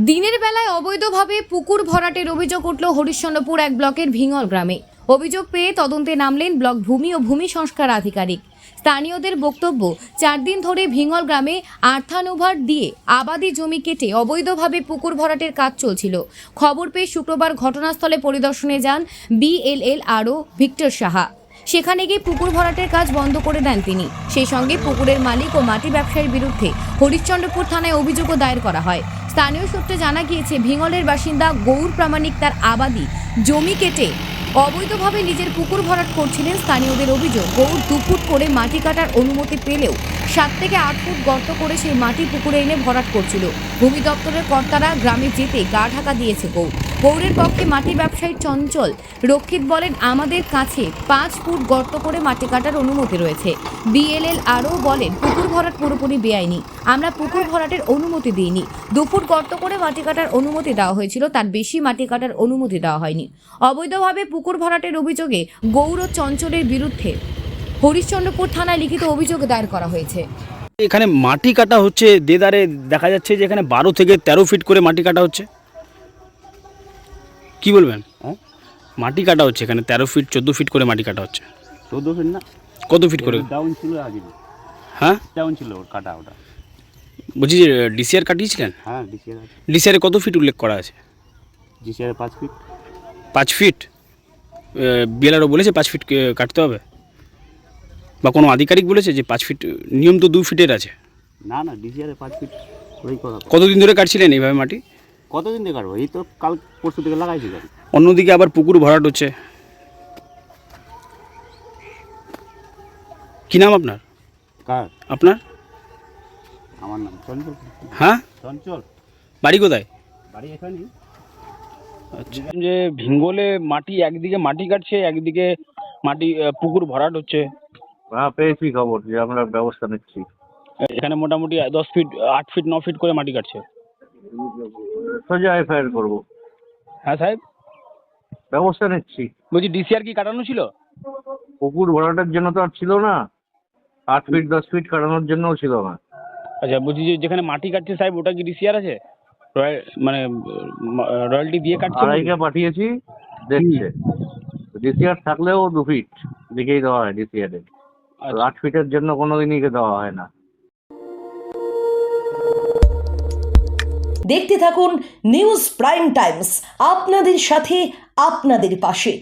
দিনের বেলায় অবৈধভাবে পুকুর ভরাটের অভিযোগ উঠল হরিশ্চন্দ্রপুর এক ব্লকের ভিঙল গ্রামে। অভিযোগ পেয়ে তদন্তে নামলেন ব্লক ভূমি ও ভূমি সংস্কার আধিকারিক। স্থানীয়দের বক্তব্য, 4 দিন ধরে ভিঙল গ্রামে আর্থানুভার দিয়ে আবাদি জমি কেটে অবৈধভাবে পুকুর ভরাটের কাজ চলছিল। খবর পেয়ে শুক্রবার ঘটনাস্থলে পরিদর্শনে যান BLLRO ভিক্টর সাহা। সেখানে গিয়ে পুকুর ভরাটের কাজ বন্ধ করে দেন তিনি। সেই সঙ্গে পুকুরের মালিক ও মাটি ব্যবসায়ীর বিরুদ্ধে হরিশ্চন্দ্রপুর থানায় অভিযোগও দায়ের করা হয়। স্থানীয় সূত্রে জানা গিয়েছে, ভিঙলের বাসিন্দা গৌর প্রামাণিক তার আবাদি জমি কেটে অবৈধভাবে নিজের পুকুর ভরাট করছিলেন। স্থানীয়দের অভিযোগ, গৌর 2 ফুট করে মাটি কাটার অনুমতি পেলেও 7 থেকে 8 ফুট গর্ত করে সেই মাটি পুকুরে এনে ভরাট করছিল। ভূমি দপ্তরের কর্তারা গ্রামে যেতে গা ঢাকা দিয়েছে গৌরের পক্ষে মাটি ব্যবসায়ী চঞ্চল রক্ষিত বলেন, আমাদের কাছে 5 ফুট গর্ত করে মাটি কাটার অনুমতি রয়েছে। BLLRO বলেন, পুকুর ভরাট পুরোপুরি বেআইনি, আমরা পুকুর ভরাটের অনুমতি দিইনি। 2 ফুট গর্ত করে মাটি কাটার অনুমতি দেওয়া হয়েছিল, তার বেশি মাটি কাটার অনুমতি দেওয়া হয়নি। অবৈধভাবে পুকুর ভরাটের অভিযোগে গৌর ও চঞ্চলের বিরুদ্ধে হরিশ্চন্দ্রপুর থানায় লিখিত অভিযোগ দায়ের করা হয়েছে। এখানে মাটি কাটা হচ্ছে, দেদারে দেখা যাচ্ছে যে এখানে 12 থেকে 13 ফিট করে মাটি কাটা হচ্ছে। কি বলবেন? মাটি কাটা হচ্ছে এখানে 13 ফিট 14 ফিট করে মাটি কাটা হচ্ছে। 14 ফিট না, কত ফিট করে? ডাউন ছিল আগে। হ্যাঁ, ডাউন ছিল ওর কাটা ওটা। বলছি যে DCR কাটিয়েছিলেন? হ্যাঁ, ডিসিআর আছে। DCR কত ফিট উল্লেখ করা আছে? DCR 5 fit. 5 ফিট? BLLRO বলেছে 5 ফিট কাটতে হবে, বা কোনো আধিকারিক বলেছে যে 5 ফিট? নিয়ম তো 2 ফিটের আছে। না না, ডিসিআর 5 ফিট ওই করা। কতদিন ধরে কাটছিলেন এইভাবে মাটি? কতদিন থেকে কাটবো? এই তো কাল পরশু থেকে লাগাইছি গাড়ি। অন্যদিকে আবার পুকুর ভরাট হচ্ছে। কি নাম আপনার? কার? আপনার? আমার নাম চঞ্চল। হ্যাঁ, চঞ্চল। বাড়ি কোথায়? বাড়ি এখানেই। আচ্ছা, যে ভিঙ্গলে মাটি একদিকে মাটি কাটছে, একদিকে মাটি পুকুর ভরাট হচ্ছে। হ্যাঁ, পেয়েছি খবর যে আমরা ব্যবস্থা নিচ্ছি। এখানে মোটামুটি 10 ফিট 8 ফিট 9 ফিট করে মাটি কাটছে। সোজা এফআইআর করবো। হ্যাঁ সাহেব, ব্যবস্থা নিচ্ছি। বলছি DCR কি কাটানো ছিল? পুকুর ভরাটের জন্য তো আর ছিল না, 8 ফিট 10 ফিট কাটানোর জন্যও ছিল না। আচ্ছা, বলছি যে যেখানে মাটি কাটছে সাহেব, ওটা কি DCR আছে? মানে রয়্যালটি দিয়ে কাটছে? আড়াইকে পাঠিয়েছি, দেখছে। ডিসিআর থাকলেও 2 ফিট দিকেই দেওয়া হয় ডিসিআর এর। 8 ফিটের জন্য কোনোদিনই দেওয়া হয় না। দেখতে থাকুন নিউজ প্রাইম টাইমস, আপনাদের সাথে আপনাদের পাশে।